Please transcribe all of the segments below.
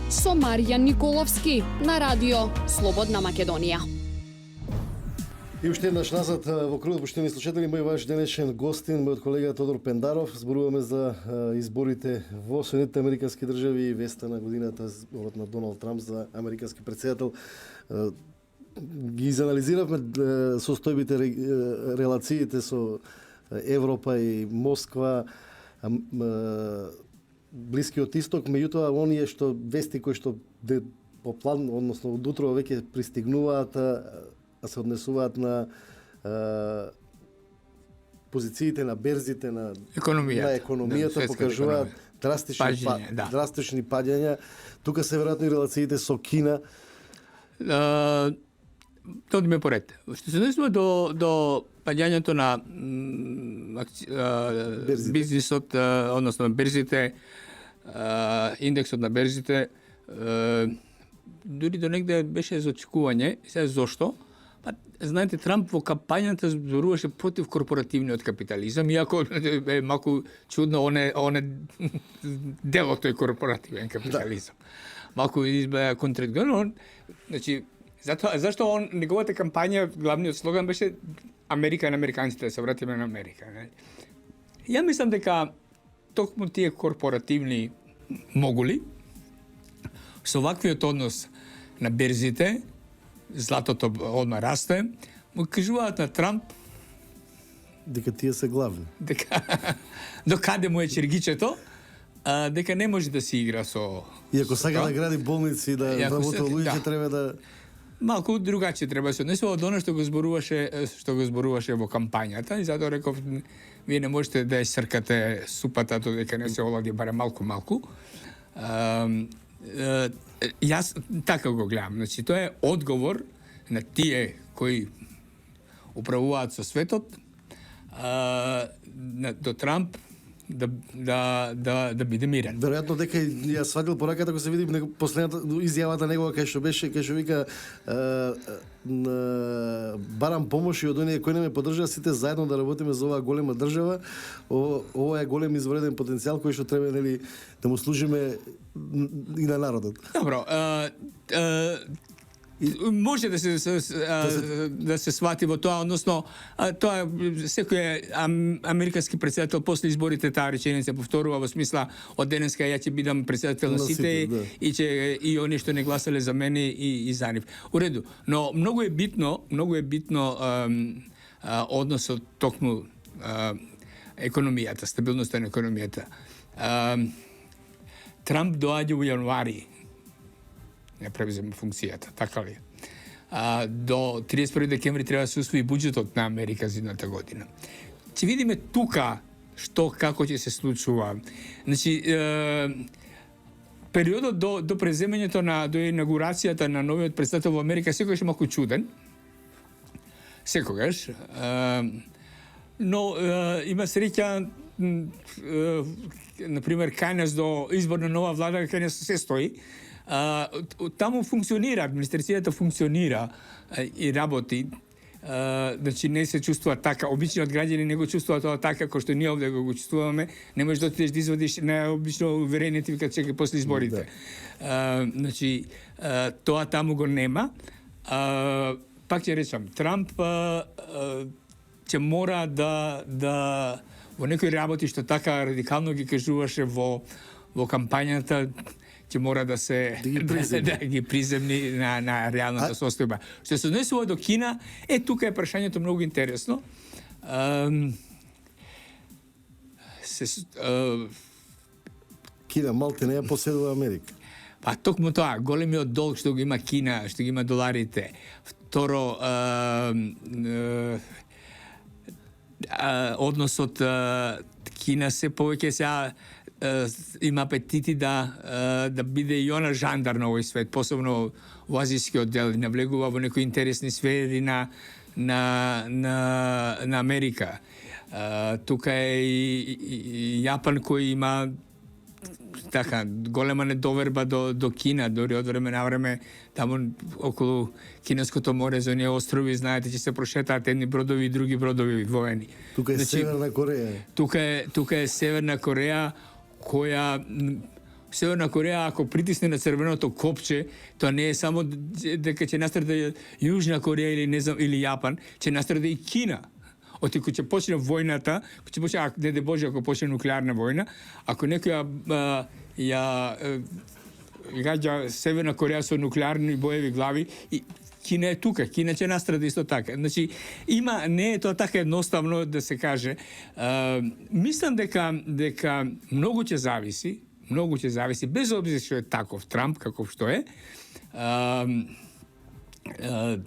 со Маријан Николовски на радио Слободна Македонија. И уште еднаш назад во кругот, поштени слушатели, мој ваш денешен гостин, мојот колега Тодор Пендаров. Зборуваме за изборите во Соединетите Американски држави и веста на годината на Доналд Трамп за американски претседател. Ги изанализиравме состојбите, релациите со Европа и Москва, Блискиот исток, меѓутоа оние што вести кои што по план, односно од утро веќе пристигнуваат, се однесуваат на позициите на берзите на економијата, покажуваат драстични падања. Тука се веројатно и релациите со Кина. Тоа ми е поред. Што се однесува до падањето на бизнисот, односно берзите, индексот на берзите, дури до негде беше за очекување. Сега зошто? Па, знаете, Трамп во кампањата зборуваше против корпоративниот капитализам, иако е малку чудно, он е дел од тој корпоративен капитализам. Малку избеа контрадикторно. Значи, зашто неговата кампања, главниот слоган беше Америка на американците, да се вратиме на Америка. Не? Ја мислам дека токму тие корпоративни могули, со ваквиот однос на берзите, златото одма расте, му кажуваат на Трамп дека тие се главни. Дека до каде му е чергичето, дека не може да си игра со... И ако сака да гради болници, да работи луѓе, треба да... Малку другаче треба се однесува од оно што го зборуваше во кампањата, и затоа реков, вие не можете да ја сркате супата додека не се олади барем малку. Јас така го гледам. Значи, тоа е одговор на тие кои управуваат со светот, до Трамп да биде мирен. Веројатно дека ја свадил пораката кога се види последната изјавата негова кај што вика барам помош и од оние кои не ме поддржаа сите заедно да работиме за оваа голема држава. Ова е голем извореден потенцијал кој што треба да му служиме и на народот. Добро, може да се свати во тоа, односно тоа секој американски претседател после изборите таа реченица повторува во смисла од денеска ја ќе бидам претседател на сите и оние што не гласале за мене и за нив. Уреду, но многу е битно односот токму економијата, стабилноста на економијата. Трамп доаѓа во јануари, не превзема функцијата, така ли? До 31 декември треба да се усвои буџетот на Америка за едната година. Ќе видиме тука како ќе се случува. Значи, периодот до преземањето до инаугурацијата на новиот претседател во Америка секогаш е малку чуден. Секогаш. Но има среќа, например, кај нас до избор на нова влада, кај нас се стои. Таму функционира, администрацијата функционира и работи. Значи не се чувствува така, обичниот граѓани не го чувствува тоа така кој што ние овде го чувствуваме. Не можеш да отидеш да извадиш на обично уверение ти вика чекај после изборите. Значи тоа таму го нема. Пак ќе речам, Трамп ќе мора да во некои работи што така радикално ги кажуваше во кампањата, ќе мора да ги приземни на реалната состојба. Што се однесува до Кина, тука е прашањето многу интересно. Кина малте не ја поседува Америка. Па токму тоа, големиот долг што го има Кина, што ги има доларите. Второ, односот Кина се повеќе сега има апетити да биде и она жандар на овој свет, посебно во азијскиот дел, навлегува во некои интересни сфери на Америка. Тука е и Јапан кој има така голема недоверба до Кина, дори од време на време таму околу Кинеското море, за оние острови, знаете, ќе се прошетаат едни бродови и други бродови воени. Тука е Северна Кореја. Тука е Северна Кореја, која Северна Кореја, ако притисне на црвеното копче, тоа не е само дека ќе настрада Јужна Кореја или не знам или Јапан, ќе настрада и Кина. Оти кога ќе почне војната, кога ќе почне, не де Боже, ако почне нуклеарна војна, ако некој gađa Северна Кореја со нуклеарни боеви глави и Кина е тука, Кина ќе настрада исто така. Значи, не е тоа така едноставно да се каже. Мислам дека многу ќе зависи, без обзир што е таков Трамп, каков што е,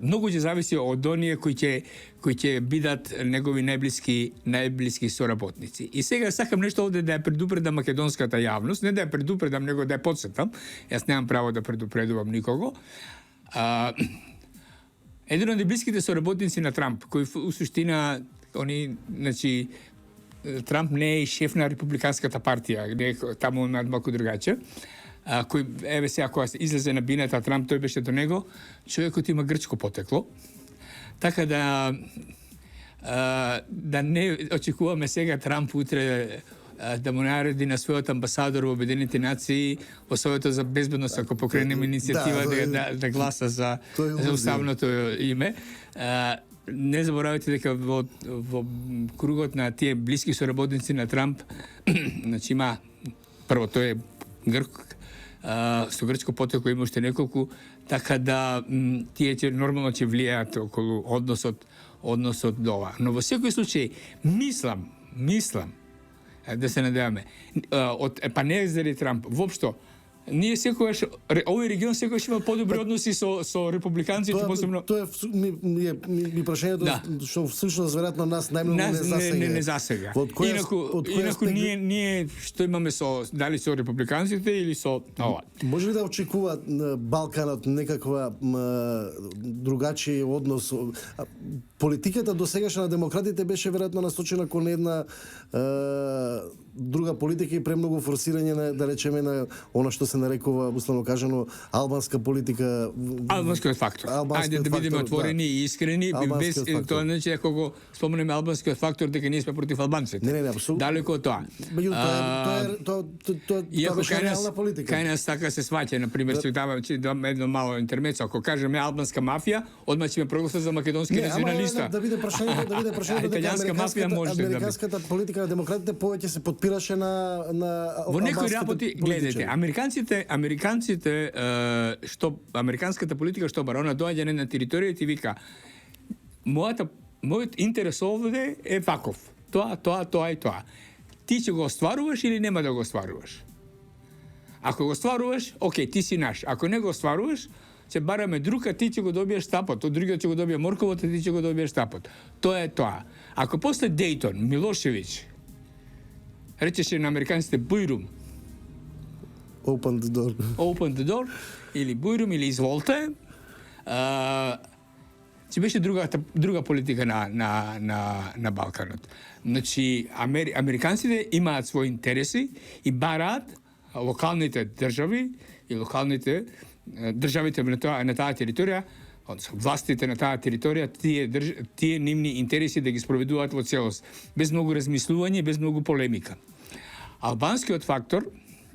многу ќе зависи од оние кои ќе бидат негови најблиски соработници. И сега сакам нешто овде да ја предупредам македонската јавност, не да ја предупредам, него да ја потсетам. Јас немам право да предупредувам никого. Еден од блиските соработници на Трамп, кои у суштина значи Трамп не е шеф на републиканската партија, не е таму малку другаче. Кој еве сега кога се излезе на бината Трамп, тој беше до него, човекот има грчко потекло. Така да не очекуваме сега Трамп утре да му нареди на својот амбасадор во Обединените нации во Советот за безбедност, ако покренеме иницијатива да гласа за уставното име. Не заборавайте дека во кругот на тие блиски соработници на Трамп, значи има, прво тој е грк, со грчко потекло има уште неколку, така да тие нормално ќе влијаат околу односот до ова. Но во секој случај мислам да се надеваме, па не заради Трамп, воопшто, ние секогаш, овој регион секогаш има подобри односи со републиканците, посебно. Тоа ми прашањето што всушност веројатно нас најмногу не засега. Инаку ние што имаме дали со републиканците или со ова. Може ли да очекува Балканот некаква другачи однос? Политиката досегашна на демократите беше веројатно насочена кон една друга политика и премногу форсирање на, да речеме, на она што се нарекува, условно кажано, албанска политика. Албанскиот фактор. Ајде да бидеме отворени и искрени, без тоа не че кога споменеме албанскиот фактор дека ние сме против албанците. Не, апсолутно. Далеко од тоа. Тоа беше реална политика. Кај нас така се сваќа, на пример, ќе дам едно мало интермецо, ако кажеме албанска мафија, одма ќе ме прогласи за македонски националиста. Да биде прашањето дека американската политика на демократите повеќе се подпираше на во некои работи, гледате, американците што американската политика што барона доаѓа на територија и вика мојот интерес овде е ваков. Тоа и тоа. Ти ќе го остваруваш или нема да го остваруваш? Ако го остваруваш, окей, ти си наш. Ако не го остваруваш, ќе бараме друг, а ти ќе го добиеш тапот, од другиот ќе го добие морковот, а ти ќе го добиеш тапот. Тоа е тоа. Ако после Дејтон, Милошевиќ речеше на американците бујрум, Open the door, или бујрум, или изволте, ќе беше друга политика на Балканот. Значи, американците имаат своји интереси и бараат локалните држави и локалните државите на таа територија, властите на таа територија, тие нивни интереси да ги спроведуваат во целост, без многу размислување, без многу полемика. Албанскиот фактор,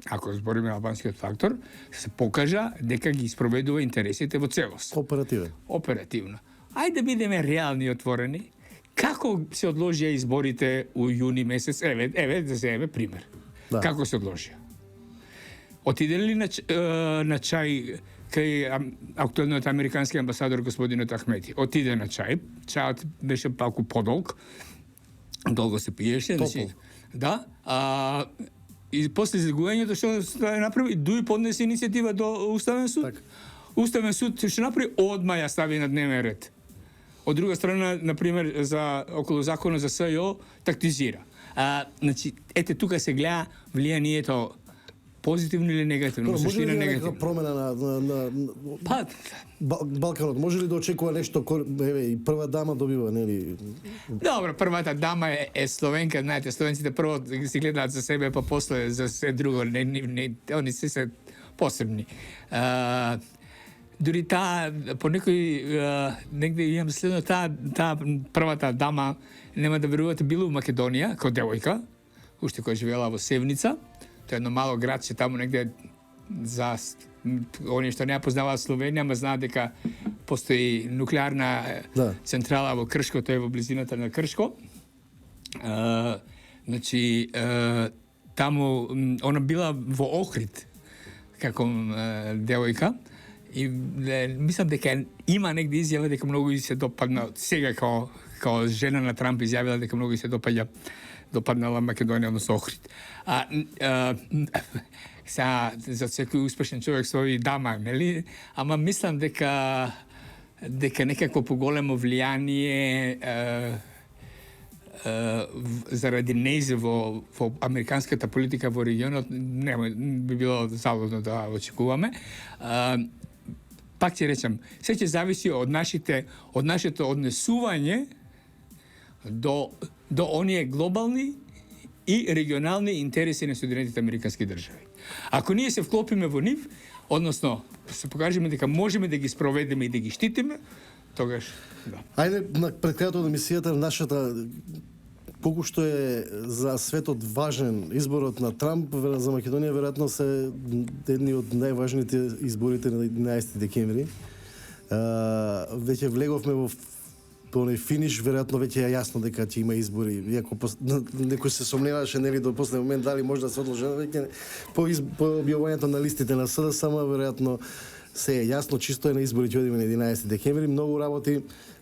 ако збориме албанскиот фактор, се покажа дека ги спроведува интересите во целост. Оперативно. Ајде да бидеме реални и отворени. Како се одложија изборите у јуни месец? Еве да се пример. Да. Како се одложија? Отиде ли на чај кај актуелниот американски амбасадор господинот Ахмети? Отиде на чај. Чајот беше палку подолг. Долго се пиеше. Да. И после излегувањето што направи, дуи поднесе иницијатива до Уставен суд. Так. Уставен суд што направи, одма ја стави на дневен ред. Од друга страна, например, околу законот за СЈО, тактизира. Значи, ете тука се гледа влијанието позитивно или негативно? Може ли некаква промена на Балканот? Може ли да очекува нешто? И прва дама добива, нели? Добро, првата дама е Словенка, знаете, словенците прво си гледаат за себе, па после за се друго, они се посебни. Дури таа, по негде имам следно, таа првата дама, нема да верувате, била во Македонија, како девојка, уште која живеела во Севница, to je jedno malo gradče tamo negde za oni što ne poznava Slovenija, ma zna дека postoji nuklearna centrala v Krško, to je v blizinata na Krško. Znači, tamo ona bila v Ohrid, како девојка, и мислам дека има негде изјава дека многу и се допадна, сега као жена на Трамп изјавила дека многу и се допаднала Македонија, односно Охрид. Сега, за секој успешен човек своји дама, нели? Ама мислам дека некако поголемо влијание заради нејзе во американската политика во регионот би било залудно да очекуваме. Пак ќе речам, се ќе зависи од нашето однесување до оние глобални и регионални интереси на Соединетите американски држави. Ако ние се вклопиме во нив, односно се покажеме дека можеме да ги спроведеме и да ги штитиме, тогаш да. Ајде, пред крајот на емисијата, нашата колку што е за светот важен изборот на Трамп, за Македонија веројатно се едни од најважните изборите на 11 декември. Веќе влеговме во оној финиш, веројатно веќе е јасно дека ќе има избори. Иако некој се сомневаше нели до последен момент дали може да се одложи, веќе по објавувањето на листите на СДСМ само веројатно се е јасно, чисто е на избори ќе одиме на 11 декември. Многу работи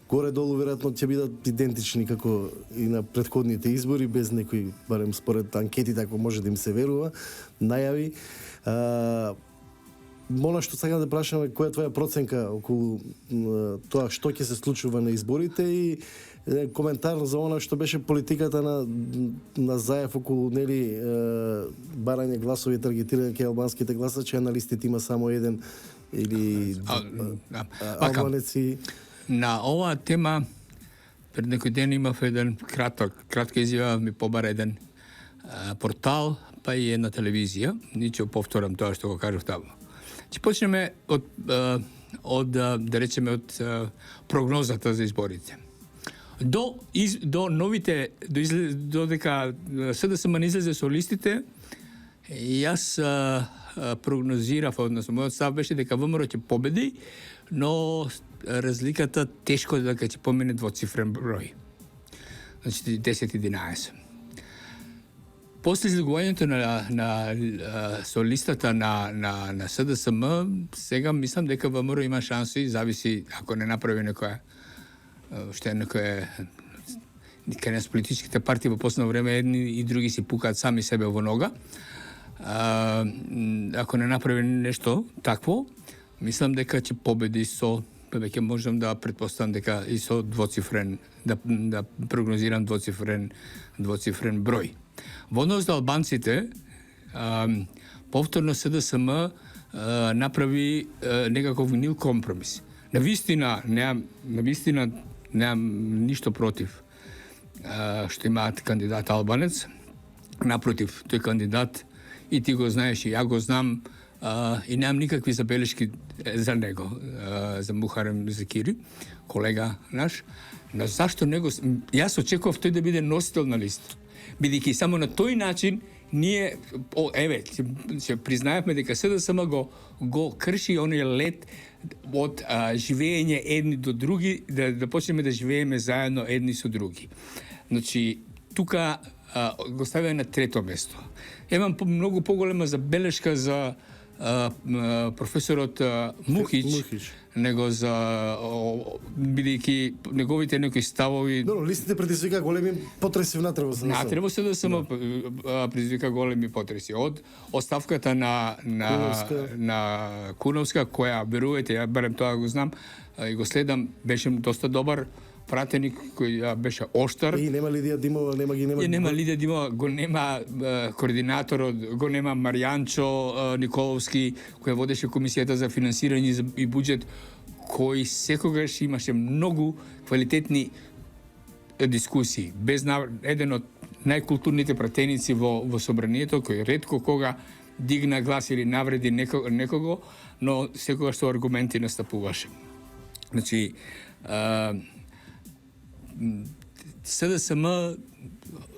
горе-долу веројатно ќе бидат идентични како и на претходните избори, без некои, барем според анкетите, ако може да им се верува, најави. Мола што сакам да прашаме, која е твоја проценка околу тоа што ќе се случува на изборите и коментар за она што беше политиката на Заев околу нели барање гласови, таргетирање кај албанските гласачи, на листите има само еден или албанеци. На оваа тема пред некој ден имав еден кратка изјава, ми побара еден портал, па и една телевизија. Ниче повторам тоа што го кажав таму. Ќе почнеме од да речеме од прогнозата за изборите. До новите додека СДСМ не излезе со листите, јас прогнозирав, односно мојот став беше дека ВМРО ќе победи, но разликата тешко дека ќе помине двоцифрен број. Значи 10-11. После излегувањето со листата на СДСМ, сега мислам дека ВМРО има шанси, зависи ако не направи некоја кај нас политичките партии во последно време едни и други си пукаат сами себе во нога. Ако не направи нешто такво, мислам дека ќе победи со, веќе можам да претпоставам дека и со двоцифрен, да прогнозирам двоцифрен број. Во однос до албанците, повторно СДСМ направи некаков гнил компромис. Навистина немам ништо против што имаат кандидат албанец. Напротив, тој кандидат и ти го знаеш, и ја го знам, и немам никакви забелешки за него, за Мухарем Закири, колега наш. Но зашто него? Јас очекував тој да биде носител на листа. Бидејќи само на тој начин ние, ќе признаевме дека СДСМ го крши оној лет од живење едни до други, да почнеме да живееме заедно едни со други. Значи, тука го ставиме на трето место. Имам многу поголема забелешка за професорот Мухич, него за бидејќи неговите некои ставови. Добро, листите предизвика големи потреси внатре во СДСМ. Внатре во СДСМ предизвика големи потреси. Од оставката на Куновска, која, верувате, ја барем тоа го знам и го следам, беше доста добар пратеник кој беше оштар. И нема Лидија Димова, нема Лидија Димова, го нема координаторот, го нема Маријанчо Николовски, кој водеше комисијата за финансирање и буџет, кој секогаш имаше многу квалитетни дискусии. Без еден од најкултурните пратеници во собранието, кој ретко кога дигна глас или навреди некого, но секогаш со аргументи настапуваше. Значи, СДСМ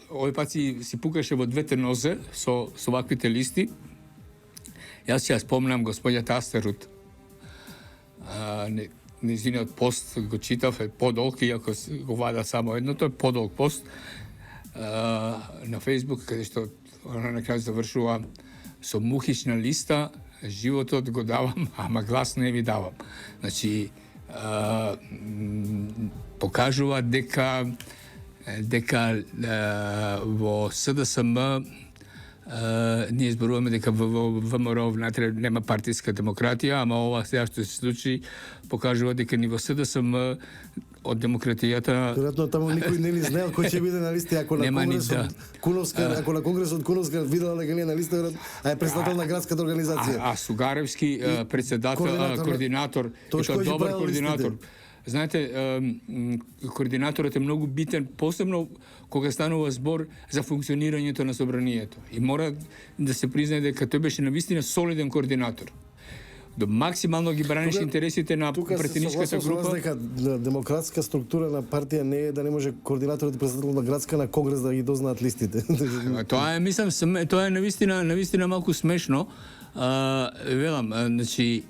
овој пат си пукаше во двете нозе со ваквите листи. Јас ќе ја спомнам господја Тастерут. Незиниот пост го читав, е подолг, иако го вада само едното, е подолг пост на Facebook, каде што она на крај завршува со мухична листа, животот го давам, ама глас не ви давам. Значи, покажува дека во СДСМ ние зборуваме дека во ВМРО внатре нема партиска демократија, ама ова сега што се случи покажува дека ни во СДСМ од демократијата... Веројатно таму никој не ли знаел кој ќе биде на листа, ако на конгресот Куновска, ако на конгресот Куновска видела дека не е на листа, а е председател на градската организација. А Сугаревски председател, координатор, тоа добар координатор. Знаете, координаторот е многу битен, посебно кога станува збор за функционирањето на собранието. И мора да се признае дека тој беше навистина солиден координатор. До максимално ги бранеше интересите на претеничката група. Тука се дека демократска структура на партија не е да не може координаторот и председател на градска на конгрес да ги дознаат листите. Тоа е, мислам, тоа е навистина малку смешно. Велам, значи,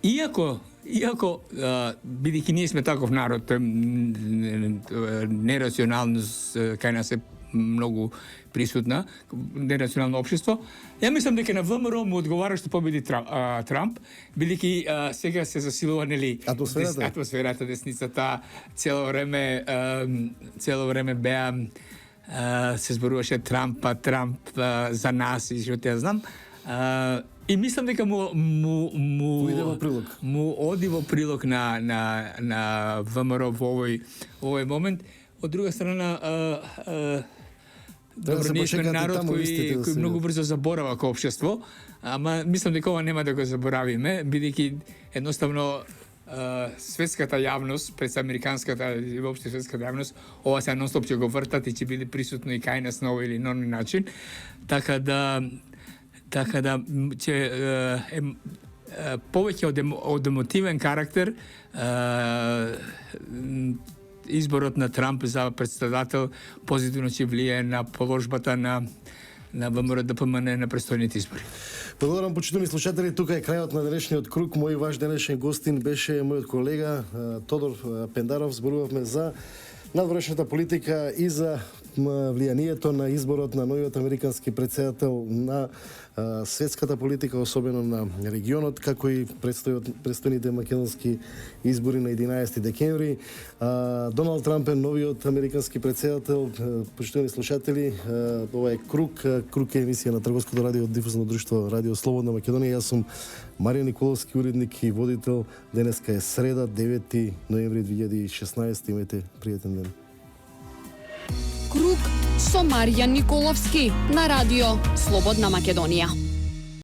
иако бидејќи ние сме таков народ, нерационалност кај нас е многу присутна, нерационално општество. Ја мислам дека на ВМРО му одговара што победи Трамп, бидејќи сега се засилува нели атмосферата, десницата, цело време беа се зборуваше Трамп за нас и што ја знам. И мислам дека му оди во прилог на ВМРО во овој момент. Од друга страна, добро, ние сме народ кој многу брзо заборава како општество, ама мислам дека ова нема да го заборавиме, бидејќи едноставно светската јавност, пред американската и воопште светската јавност, ова се нон-стоп ќе го вртат и ќе биде присутно и кај нас на овој или нон начин. Така да ќе повеќе од емотивен карактер изборот на Трамп за председател позитивно ќе влие на положбата на ВМРО ДПМН на престојните избори. Благодарам, почитувани слушатели, тука е крајот на денешниот круг. Мој ваш денешен гостин беше мојот колега Тодор Пендаров. Зборувавме за надворешната политика и за влијанието на изборот на новиот американски председател на светската политика, особено на регионот, како и предстојните македонски избори на 11 декември. Доналд Трамп е новиот американски председател. Почитувани слушатели, ова е Круг е емисија на Трговското радио од дифузно друштво Радио Слободна Македонија. Јас сум Маријан Николовски, уредник и водител. Денеска е среда, 9 ноември 2016. Имајте пријатен ден. Круг со Маријан Николовски на Радио Слободна Македонија.